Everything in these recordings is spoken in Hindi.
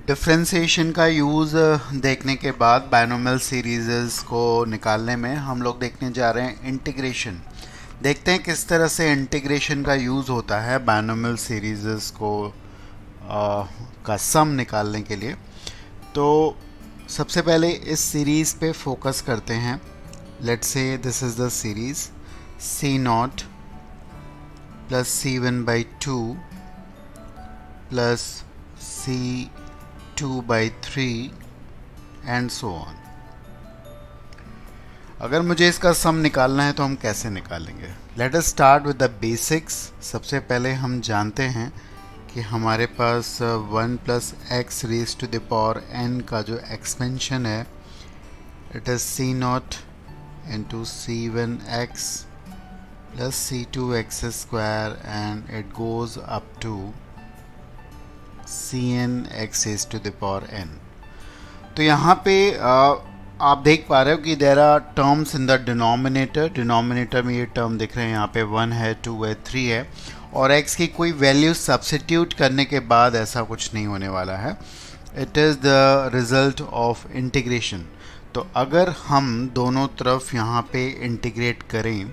डिफरेंशिएशन का यूज़ देखने के बाद बायनोमियल सीरीज़ को निकालने में हम लोग देखने जा रहे हैं इंटीग्रेशन। देखते हैं किस तरह से इंटीग्रेशन का यूज़ होता है बायनोमियल सीरीज़ को का सम निकालने के लिए। तो सबसे पहले इस सीरीज़ पे फोकस करते हैं। लेट्स से this is the series C0 plus C1/2 plus C2/3 and so on. अगर मुझे इसका सम निकालना है तो हम कैसे निकालेंगे? Let us start with the basics. सबसे पहले हम जानते हैं कि हमारे पास 1 plus x raise to the power n का जो एक्सपेंशन है it is C0 into C1x plus C2x square and it goes up to Cn x raise to the power n। तो यहाँ पे आप देख पा रहे हो कि there are terms in the denominator में ये टर्म दिख रहे हैं। यहाँ पे 1 है, 2 है, 3 है और x की कोई वैल्यू सब्सिट्यूट करने के बाद ऐसा कुछ नहीं होने वाला है। It is the result of integration. तो अगर हम दोनों तरफ यहाँ पे इंटीग्रेट करें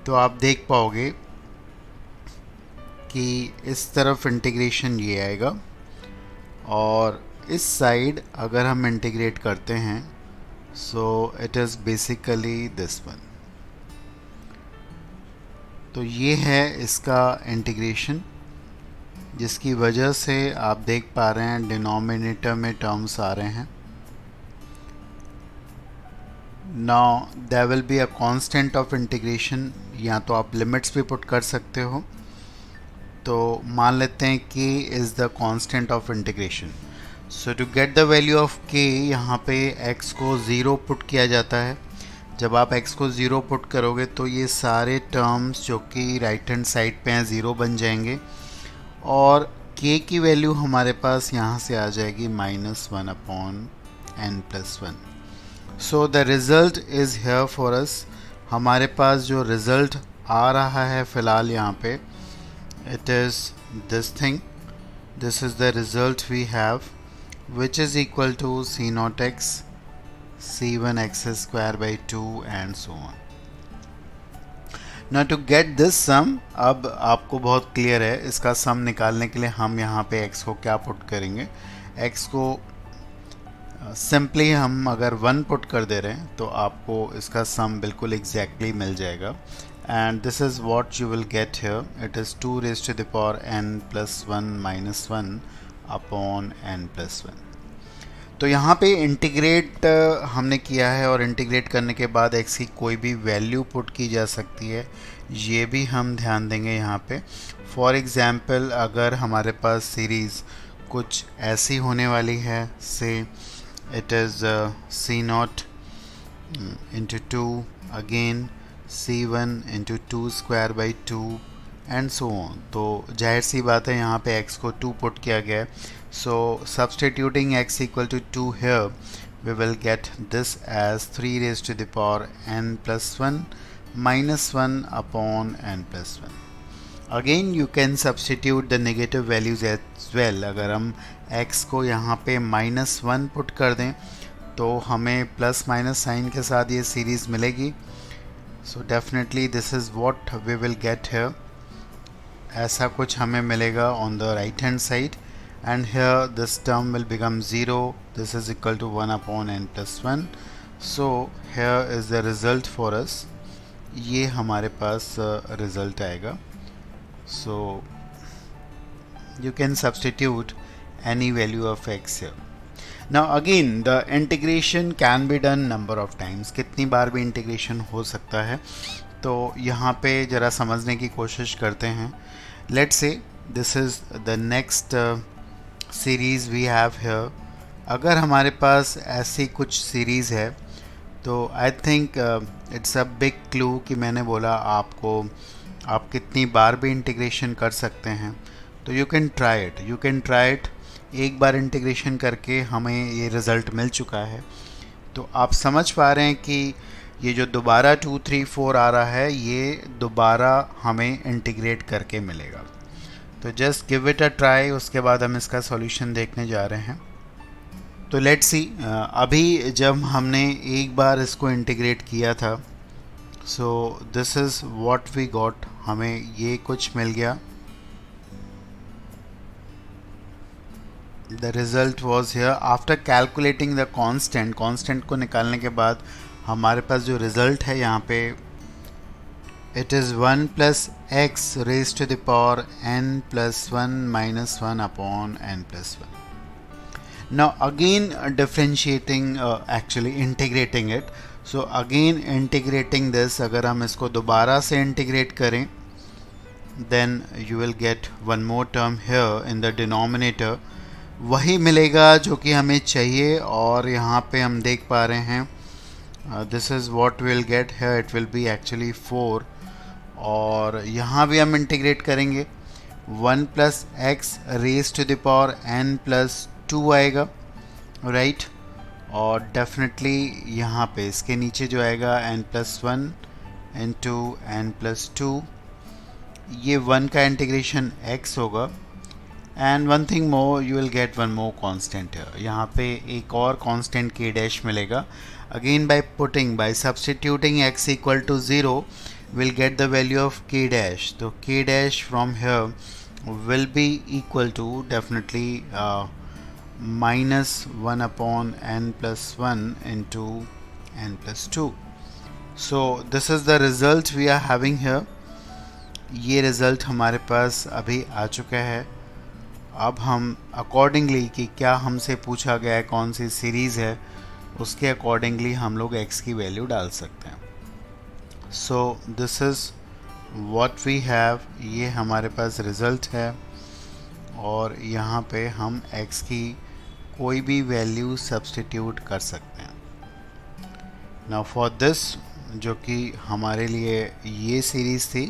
तो आप देख पाओगे कि इस तरफ इंटीग्रेशन ये आएगा और इस साइड अगर हम इंटीग्रेट करते हैं सो it is basically this one. तो ये है इसका इंटीग्रेशन, जिसकी वजह से आप देख पा रहे हैं डिनोमिनेटर में टर्म्स आ रहे हैं। Now there will be a constant of integration, या तो आप लिमिट्स भी पुट कर सकते हो। तो मान लेते हैं k is the constant of integration. So to get the value of k यहाँ पे x को 0 पुट किया जाता है। जब आप x को 0 पुट करोगे तो ये सारे टर्म्स जो कि राइट हैंड साइड पे हैं 0 बन जाएंगे और k की वैल्यू हमारे पास यहाँ से आ जाएगी -1/n+1। So the result is here for us. हमारे पास जो रिज़ल्ट आ रहा है फ़िलहाल यहाँ पे it is this thing. This is the result we have, which is equal to C0x C1x square by 2 and so on. Now to get this sum, अब आपको बहुत क्लियर है इसका सम निकालने के लिए हम यहाँ पे x को क्या पुट करेंगे। x को सिंपली हम अगर 1 पुट कर दे रहे हैं तो आपको इसका सम बिल्कुल एग्जैक्टली मिल जाएगा। And this is what you will get here. It is 2 raised to the power n plus 1 minus 1 upon n plus 1. तो यहाँ पे इंटीग्रेट हमने किया है और इंटीग्रेट करने के बाद x की कोई भी वैल्यू पुट की जा सकती है, ये भी हम ध्यान देंगे यहाँ पे। फॉर एग्ज़ाम्पल अगर हमारे पास सीरीज़ कुछ ऐसी होने वाली है, से it is C0 into 2 again C1 into 2 square by 2 and so on. तो जाहिर सी बात है यहाँ पे x को 2 पुट किया गया है। So substituting x equal to 2 here we will get this as 3 raise to the power n+1 -1 upon n+1। Again you can substitute the negative values as well. अगर हम x को यहाँ पे -1 पुट कर दें तो हमें प्लस माइनस साइन के साथ ये सीरीज़ मिलेगी। So definitely this is what we will get here. ऐसा कुछ हमें मिलेगा on the right hand side and here this term will become 0. This is equal to 1 upon n+1. So here is the result for us. ये हमारे पास result आएगा. So you can substitute any value of x here. Now again the integration can be done number of times. कितनी बार भी इंटीग्रेशन हो सकता है। तो यहाँ पे ज़रा समझने की कोशिश करते हैं। Let's say this is the next series we have here. अगर हमारे पास ऐसी कुछ सीरीज़ है तो I think it's a big clue कि मैंने बोला आपको आप कितनी बार भी इंटीग्रेशन कर सकते हैं। तो यू कैन ट्राई इट। एक बार इंटीग्रेशन करके हमें ये रिज़ल्ट मिल चुका है। तो आप समझ पा रहे हैं कि ये जो दोबारा 2, 3, 4 आ रहा है ये दोबारा हमें इंटीग्रेट करके मिलेगा। तो just give it a try, उसके बाद हम इसका सॉल्यूशन देखने जा रहे हैं। तो लेट्स सी, अभी जब हमने एक बार इसको इंटीग्रेट किया था, so this is what we got, हमें ये कुछ मिल गया। The result was here after calculating the constant को निकालने के बाद हमारे पास जो रिज़ल्ट है यहाँ पे, it is 1 plus x raised to the power n plus 1 minus 1 upon n plus 1. Now again differentiating, actually integrating it. So again integrating this, अगर हम इसको दोबारा से integrate करें, then you will get one more term here in the denominator. वही मिलेगा जो कि हमें चाहिए, और यहाँ पे हम देख पा रहे हैं this is what we'll get here, it will be actually 4, और यहाँ भी हम इंटीग्रेट करेंगे 1 plus x raise to the power n plus 2 आएगा, राइट। और डेफिनेटली यहाँ पे इसके नीचे जो आएगा n plus 1 into n plus 2, ये 1 का इंटीग्रेशन x होगा। And one thing more, you will get one more constant, यहाँ पे एक और कांस्टेंट k डैश मिलेगा। Again by substituting x equal to 0 we'll get the value of k dash. So k dash from here will be equal to definitely minus 1 upon n plus 1 into n plus 2. So this is the result we are having here. ये result हमारे पास अभी आ चुका है। अब हम accordingly कि क्या हमसे पूछा गया है, कौन सी सीरीज़ है, उसके accordingly हम लोग x की वैल्यू डाल सकते हैं। So this is what we have, ये हमारे पास रिज़ल्ट है, और यहाँ पे हम x की कोई भी वैल्यू सब्स्टिट्यूट कर सकते हैं। Now for this, जो कि हमारे लिए ये सीरीज़ थी,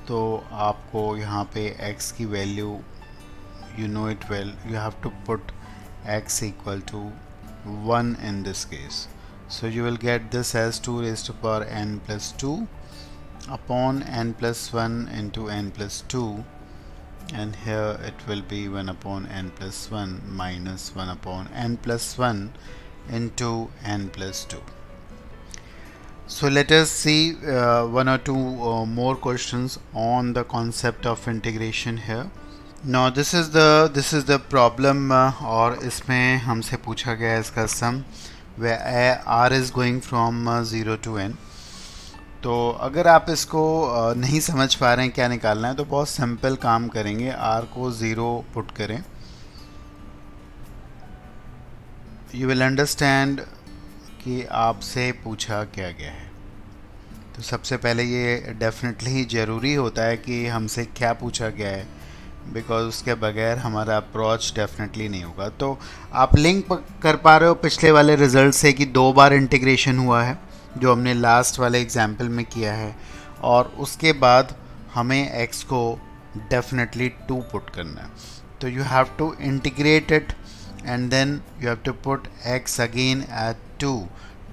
तो आपको यहाँ पे x की value, you know it well, you have to put x equal to 1 in this case. So you will get this as 2 raised to power n plus 2 upon n plus 1 into n plus 2, and here it will be 1 upon n plus 1 minus 1 upon n plus 1 into n plus 2. So let us see one or two more questions on the concept of integration here. Now this is the problem, और इसमें हमसे पूछा गया है इसका sum where r is going from 0 to n. तो अगर आप इसको नहीं समझ पा रहे हैं क्या निकालना है, तो बहुत सिंपल काम करेंगे, r को 0 पुट करें, यू विल अंडरस्टैंड कि आपसे पूछा क्या गया है। तो सबसे पहले ये डेफिनेटली ज़रूरी होता है कि हमसे क्या पूछा गया है, बिकॉज उसके बगैर हमारा अप्रोच डेफिनेटली नहीं होगा। तो आप लिंक कर पा रहे हो पिछले वाले रिज़ल्ट से कि 2 बार इंटीग्रेशन हुआ है, जो हमने लास्ट वाले एग्जाम्पल में किया है, और उसके बाद हमें x को डेफिनेटली 2 पुट करना है। तो you have to integrate it and then you have to put x again at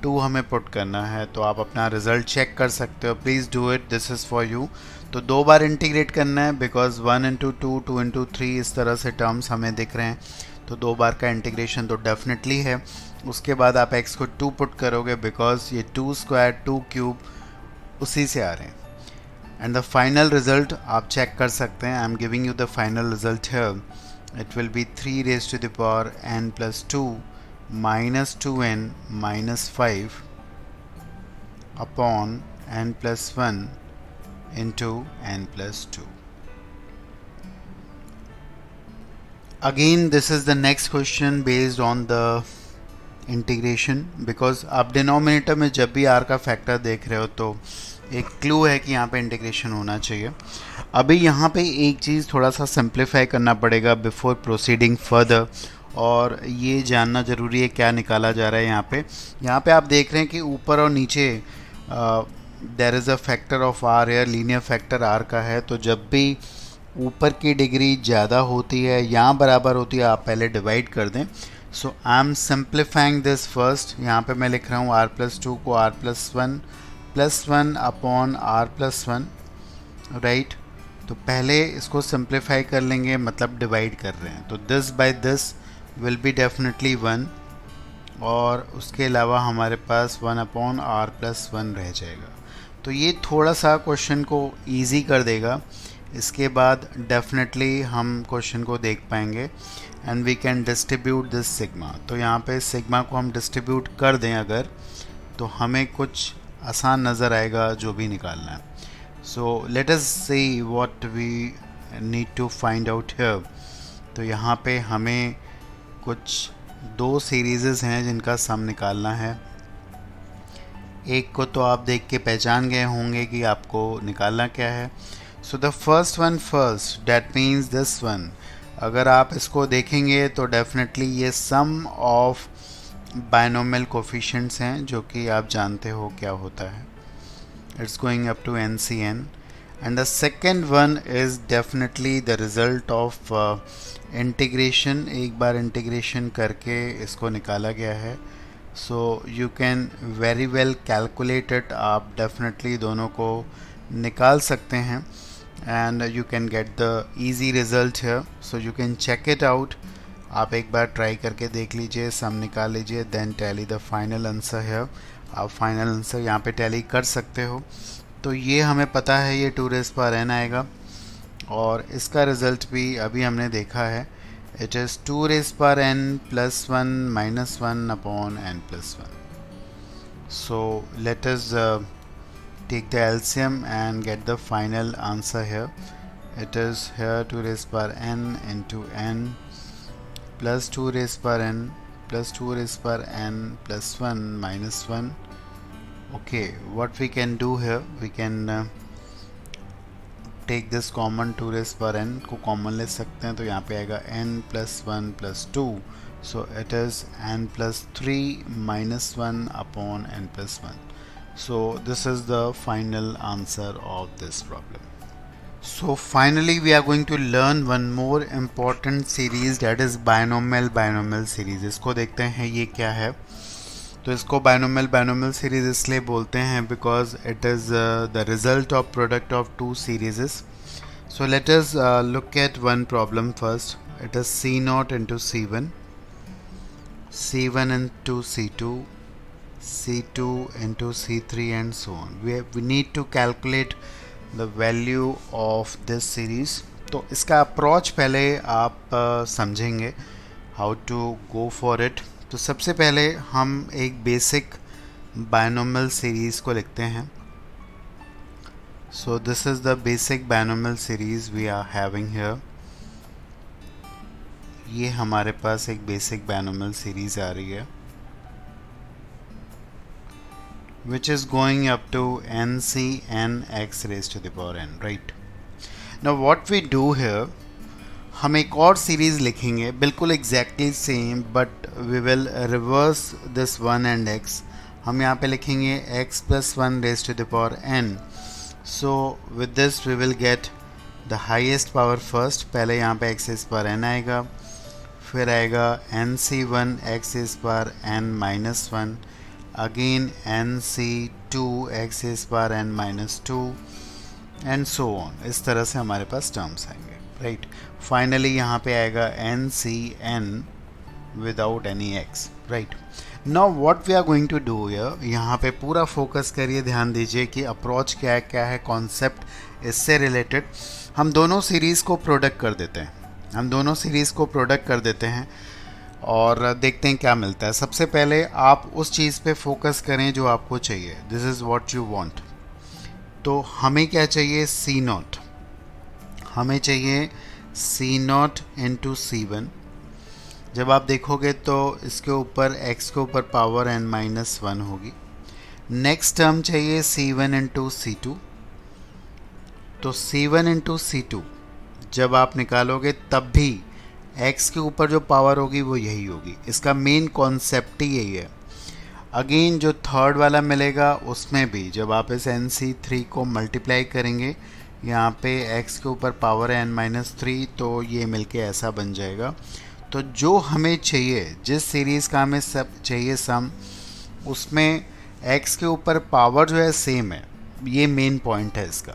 2 हमें पुट करना है। तो आप अपना रिज़ल्ट चेक कर सकते हो, please do it, this is for you. तो 2 बार इंटीग्रेट करना है, बिकॉज 1 इंटू 2, 2 इंटू 3 इस तरह से टर्म्स हमें दिख रहे हैं, तो 2 बार का इंटीग्रेशन तो डेफिनेटली है। उसके बाद आप x को 2 पुट करोगे, बिकॉज ये 2 स्क्वायर 2 क्यूब उसी से आ रहे हैं। एंड द फाइनल रिजल्ट आप चेक कर सकते हैं, I am giving you the final result here, it will be 3 raise to the power n plus 2 minus 2n minus 5 upon n plus 1 into n plus 2. Again this is the next question based on the integration, because आप डिनोमिनेटर में जब भी r का फैक्टर देख रहे हो तो एक क्लू है कि यहाँ पे इंटीग्रेशन होना चाहिए। अभी यहाँ पे एक चीज़ थोड़ा सा सिंप्लीफाई करना पड़ेगा बिफोर प्रोसीडिंग फर्दर, और ये जानना ज़रूरी है क्या निकाला जा रहा है। यहाँ पे आप देख रहे हैं कि ऊपर और नीचे there is a factor of r या लीनियर फैक्टर r का है। तो जब भी ऊपर की डिग्री ज़्यादा होती है या बराबर होती है, आप पहले डिवाइड कर दें। So I am simplifying this first. यहाँ पे मैं लिख रहा हूँ r प्लस 2 को r plus 1 upon r plus 1, right. तो पहले इसको सिंप्लीफाई कर लेंगे, मतलब डिवाइड कर रहे हैं, तो this by this will be definitely 1, और उसके अलावा हमारे पास 1/r+1 रह जाएगा। तो ये थोड़ा सा क्वेश्चन को इजी कर देगा। इसके बाद डेफिनेटली हम क्वेश्चन को देख पाएंगे and we can distribute this sigma. तो यहाँ पे सिग्मा को हम डिस्ट्रीब्यूट कर दें अगर, तो हमें कुछ आसान नज़र आएगा जो भी निकालना है। So let us see what we need to find out here. तो यहाँ पे हमें कुछ 2 सीरीज़ हैं जिनका सम निकालना है। एक को तो आप देख के पहचान गए होंगे कि आपको निकालना क्या है। So the first one first, that means this one. अगर आप इसको देखेंगे तो डेफिनेटली ये सम ऑफ बायनोमियल कोफिशिएंट्स हैं, जो कि आप जानते हो क्या होता है। It's going up to NCN। And the second one is definitely the result of integration. एक बार इंटीग्रेशन करके इसको निकाला गया है। So you can very well calculate it. आप डेफिनेटली दोनों को निकाल सकते हैं and you can get the easy result है। So you can check it out. आप एक बार ट्राई करके देख लीजिए, सम निकाल लीजिए, then tally the final answer है। आप फाइनल आंसर यहाँ पे टैली कर सकते हो। तो ये हमें पता है ये 2n आएगा, और इसका रिज़ल्ट भी अभी हमने देखा है। It is 2n+1 -1/n+1. So let us take the LCM and get the final answer here. It is here 2n into n plus 2n plus 2n+1 -1. Okay, what we can do here, we can take this common 2n को कॉमन ले सकते हैं। तो यहाँ पे आएगा n+1+2, so it is n+3 -1/n+1. So this is the final answer of this problem. So finally we are going to learn one more important series, that is binomial series. इसको देखते हैं ये क्या है। तो इसको बायनोमियल सीरीज इसलिए बोलते हैं because it is the result of product of 2 सीरीजेस। So let us look at one problem first. It is C0 into C1, C1 into C2, C2 into C3 and so on. We need to calculate the value of this series. तो इसका अप्रोच पहले आप समझेंगे, how to go for it. तो सबसे पहले हम एक बेसिक बायनोमियल सीरीज़ को लिखते हैं। So this is the basic binomial series we are having here. ये हमारे पास एक बेसिक बायनोमियल सीरीज़ आ रही है which is going up to NCN x⁻n, right? Now what we do here, हम एक और सीरीज़ लिखेंगे बिल्कुल exactly same, but we will reverse this 1 and x। हम यहाँ पे लिखेंगे x+1⁻n। So with this we will get the highest power first. पहले यहाँ पे x⁻n आएगा, फिर आएगा NC1 x⁻n-1, again NC2 x⁻n-2 and so on. इस तरह से हमारे पास टर्म्स आएंगे, राइट। फाइनली यहाँ पे आएगा NCN without any x, right. Now what we are going to do here, यहाँ पे पूरा फोकस करिए, ध्यान दीजिए कि अप्रोच क्या है कॉन्सेप्ट इससे रिलेटेड। हम दोनों सीरीज़ को प्रोडक्ट कर देते हैं, और देखते हैं क्या मिलता है। सबसे पहले आप उस चीज़ पे फोकस करें जो आपको चाहिए, this is what you want. तो हमें क्या चाहिए, C0। हमें चाहिए C0 into C1। जब आप देखोगे तो इसके ऊपर x के ऊपर पावर n-1 होगी। नेक्स्ट टर्म चाहिए C1 into C2। तो C1 into C2 जब आप निकालोगे तब भी x के ऊपर जो पावर होगी वो यही होगी। इसका मेन कॉन्सेप्ट ही यही है। अगेन जो थर्ड वाला मिलेगा उसमें भी जब आप इस NC3 को मल्टीप्लाई करेंगे, यहाँ पे x के ऊपर पावर है n-3, तो ये मिलके ऐसा बन जाएगा। तो जो हमें चाहिए, जिस सीरीज़ का हमें सब चाहिए सम, उसमें x के ऊपर पावर जो है सेम है, ये मेन पॉइंट है इसका।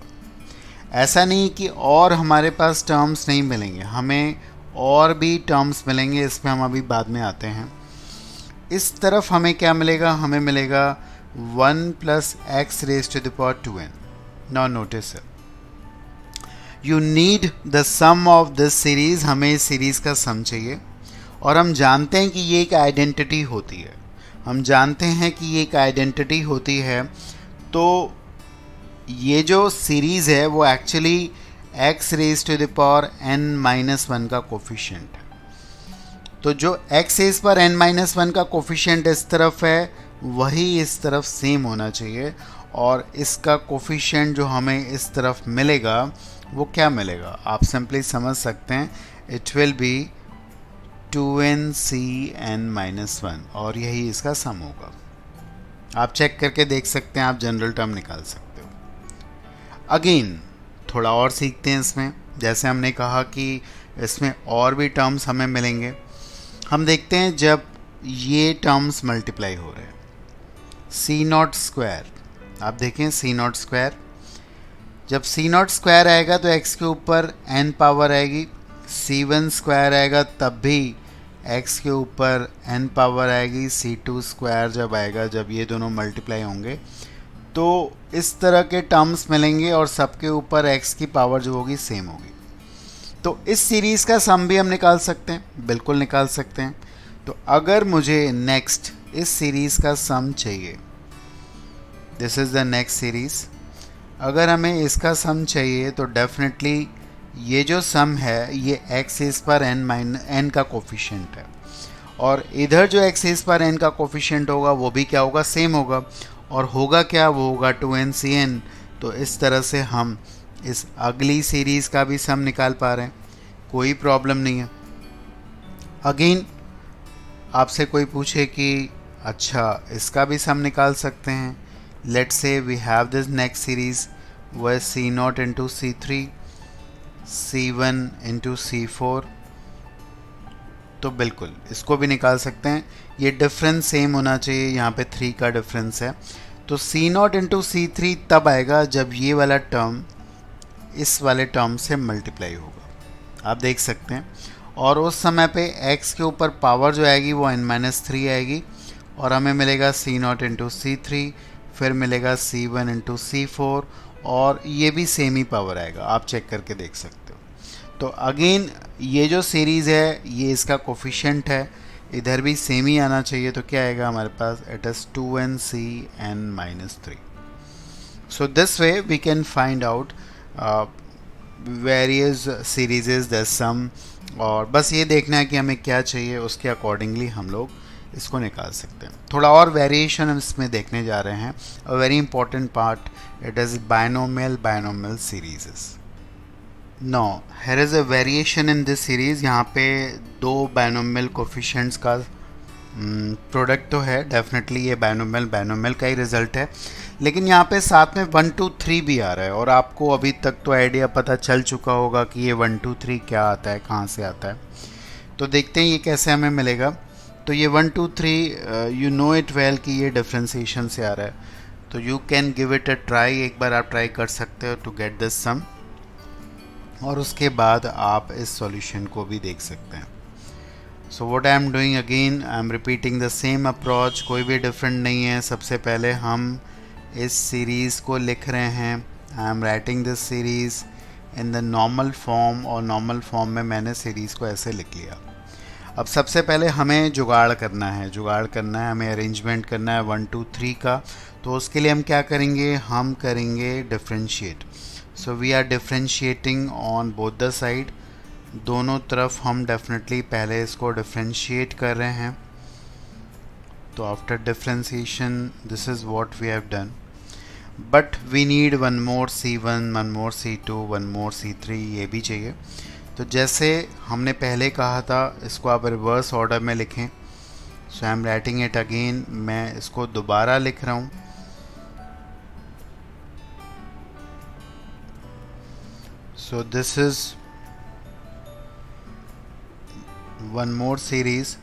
ऐसा नहीं कि और हमारे पास टर्म्स नहीं मिलेंगे, हमें और भी टर्म्स मिलेंगे, इसमें हम अभी बाद में आते हैं। इस तरफ हमें क्या मिलेगा, हमें मिलेगा 1 plus x raise to the power 2n। Now notice you need the sum of this series, हमें इस सीरीज का सम चाहिए और हम जानते हैं कि ये एक आइडेंटिटी होती है, हम जानते हैं कि ये एक आइडेंटिटी होती है। तो ये जो सीरीज़ है वो actually x raise to the power n-1 का कोफिशिएंट है। तो जो x रेज पर n-1 का कोफिशिएंट इस तरफ है वही इस तरफ सेम होना चाहिए, और इसका कोफिशिएंट जो हमें इस तरफ मिलेगा वो क्या मिलेगा, आप सिंपली समझ सकते हैं, इट विल बी 2nCn-1, और यही इसका सम होगा। आप चेक करके देख सकते हैं, आप जनरल टर्म निकाल सकते हो। अगेन थोड़ा और सीखते हैं इसमें। जैसे हमने कहा कि इसमें और भी टर्म्स हमें मिलेंगे, हम देखते हैं जब ये टर्म्स मल्टीप्लाई हो रहे हैं। C0 स्क्वायर, आप देखें C0 स्क्वायर, जब C0 स्क्वायर आएगा तो x के ऊपर n पावर आएगी, C1 स्क्वायर आएगा तब भी x के ऊपर n पावर आएगी, C2 स्क्वायर जब आएगा, जब ये दोनों मल्टीप्लाई होंगे तो इस तरह के टर्म्स मिलेंगे और सबके ऊपर x की पावर जो होगी सेम होगी। तो इस सीरीज़ का सम भी हम निकाल सकते हैं, बिल्कुल निकाल सकते हैं। तो अगर मुझे नेक्स्ट इस सीरीज़ का सम चाहिए, this is the next series, अगर हमें इसका सम चाहिए तो डेफिनेटली ये जो सम है ये x इस पर n का कोफिशिएंट है, और इधर जो x इस पर n का कोफिशिएंट होगा वो भी क्या होगा, सेम होगा, और होगा क्या, वो होगा 2nCn। तो इस तरह से हम इस अगली सीरीज़ का भी सम निकाल पा रहे हैं, कोई प्रॉब्लम नहीं है। अगेन आपसे कोई पूछे कि अच्छा इसका भी सम निकाल सकते हैं, let's say we have this next series वह C0 into C3, C1 into C4, तो बिल्कुल इसको भी निकाल सकते हैं। ये डिफरेंस सेम होना चाहिए, यहाँ पे 3 का डिफरेंस है। तो C0 इंटू C3 तब आएगा जब ये वाला टर्म इस वाले टर्म से मल्टीप्लाई होगा, आप देख सकते हैं, और उस समय पे x के ऊपर पावर जो आएगी वो n-3 आएगी, और हमें मिलेगा C0 इंटू C3, फिर मिलेगा C1 इंटू C4, और ये भी सेम ही पावर आएगा, आप चेक करके देख सकते हो। तो अगेन ये जो सीरीज़ है ये इसका कोफिशिएंट है, इधर भी सेम ही आना चाहिए, तो क्या आएगा हमारे पास, it is 2nCn-3। So this way we can find out various series the sum, और बस ये देखना है कि हमें क्या चाहिए, उसके अकॉर्डिंगली हम लोग इसको निकाल सकते हैं। थोड़ा और वेरिएशन हम इसमें देखने जा रहे हैं, a very important part, it is binomial series. Now here is a variation in this series, यहाँ पे 2 बायनोमियल कोफिशिएंट्स का प्रोडक्ट तो है, डेफिनेटली ये बायनोमियल का ही रिज़ल्ट है, लेकिन यहाँ पे साथ में 1 2 3 भी आ रहा है, और आपको अभी तक तो आइडिया पता चल चुका होगा कि ये 1 2 3 क्या आता है, कहाँ से आता है। तो देखते हैं ये कैसे हमें मिलेगा। तो ये 1 2 3 यू नो इट वेल कि ये डिफ्रेंसिएशन से आ रहा है, तो you can give it a try, एक बार आप ट्राई कर सकते हो टू गेट दिस सम, और उसके बाद आप इस सॉल्यूशन को भी देख सकते हैं। So what I am doing, again I am repeating the same approach, कोई भी डिफरेंट नहीं है। सबसे पहले हम इस सीरीज़ को लिख रहे हैं, I am writing this series in the normal form, और नॉर्मल फॉर्म में मैंने सीरीज़ को ऐसे लिख लिया। अब सबसे पहले हमें जुगाड़ करना है, हमें अरेंजमेंट करना है 1 2 3 का। तो उसके लिए हम क्या करेंगे, हम करेंगे differentiate. So we are differentiating on both the side, दोनों तरफ हम डेफिनेटली पहले इसको डिफ्रेंशिएट कर रहे हैं। तो after differentiation this is what we have done, but we need one more C1, one more C2, one more C3, ये भी चाहिए। तो जैसे हमने पहले कहा था, इसको आप रिवर्स ऑर्डर में लिखें। So I am writing it again, मैं इसको दोबारा लिख रहा हूँ। So this is one more series,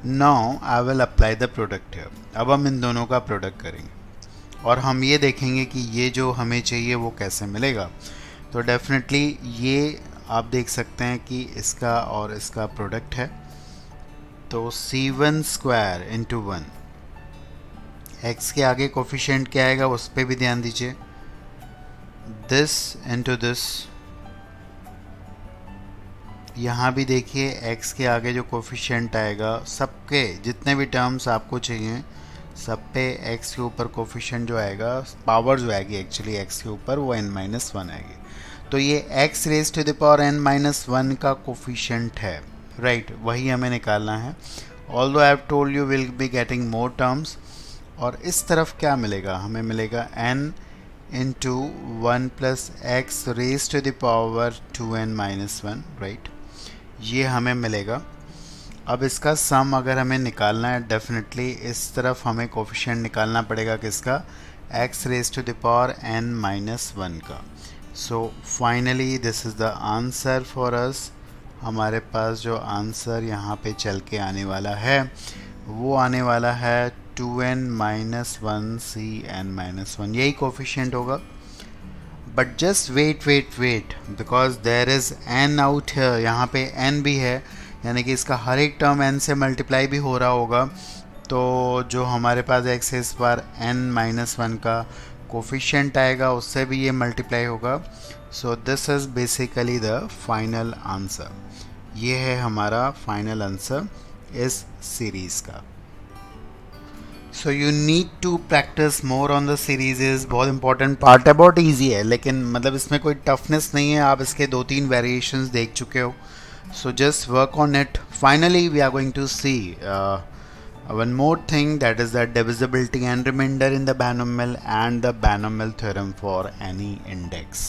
now I will apply the product here. अब हम इन दोनों का प्रोडक्ट करेंगे और हम ये देखेंगे कि ये जो हमें चाहिए वो कैसे मिलेगा। तो डेफिनेटली ये आप देख सकते हैं कि इसका और इसका प्रोडक्ट है। तो C1 स्क्वायर इंटू 1, एक्स के आगे कोफिशिएंट क्या आएगा उस पर भी ध्यान दीजिए, दिस इंटू दिस। यहाँ भी देखिए x के आगे जो कोफिशिएंट आएगा, सबके जितने भी टर्म्स आपको चाहिए सब पे x के ऊपर कोफिशिएंट जो आएगा, पावर जो आएगी एक्चुअली x के ऊपर, वो n-1 आएगी। तो ये x raise to the power n-1 का कोफिशिएंट है, राइट, वही हमें निकालना है। Although I have told you will be getting more terms. और इस तरफ क्या मिलेगा, हमें मिलेगा n into 1 plus x raise to the power 2n-1, right, ये हमें मिलेगा। अब इसका सम अगर हमें निकालना है, डेफिनेटली इस तरफ हमें कोफिशिएंट निकालना पड़ेगा किसका, x raise to the power n-1 का। So finally this is the answer for us. हमारे पास जो आंसर यहाँ पे चल के आने वाला है वो आने वाला है 2n-1 Cn-1, यही कोफिशिएंट होगा। But just wait because there is n out है, यहाँ पे n भी है, यानी कि इसका हर एक टर्म n से मल्टीप्लाई भी हो रहा होगा। तो जो हमारे पास x है, इस बार n-1 का कोफिशिएंट आएगा, उससे भी ये मल्टीप्लाई होगा। So this is basically the final answer. ये है हमारा फाइनल आंसर इस सीरीज़ का। So you need to practice more on the series, बहुत इंपॉर्टेंट पार्ट है, बहुत ईजी है, लेकिन मतलब इसमें कोई टफनेस नहीं है, आप इसके 2-3 वेरिएशंस देख चुके हो। So just work on it. Finally we are going to see one more thing, that is the divisibility and remainder in the binomial and the binomial theorem for any index.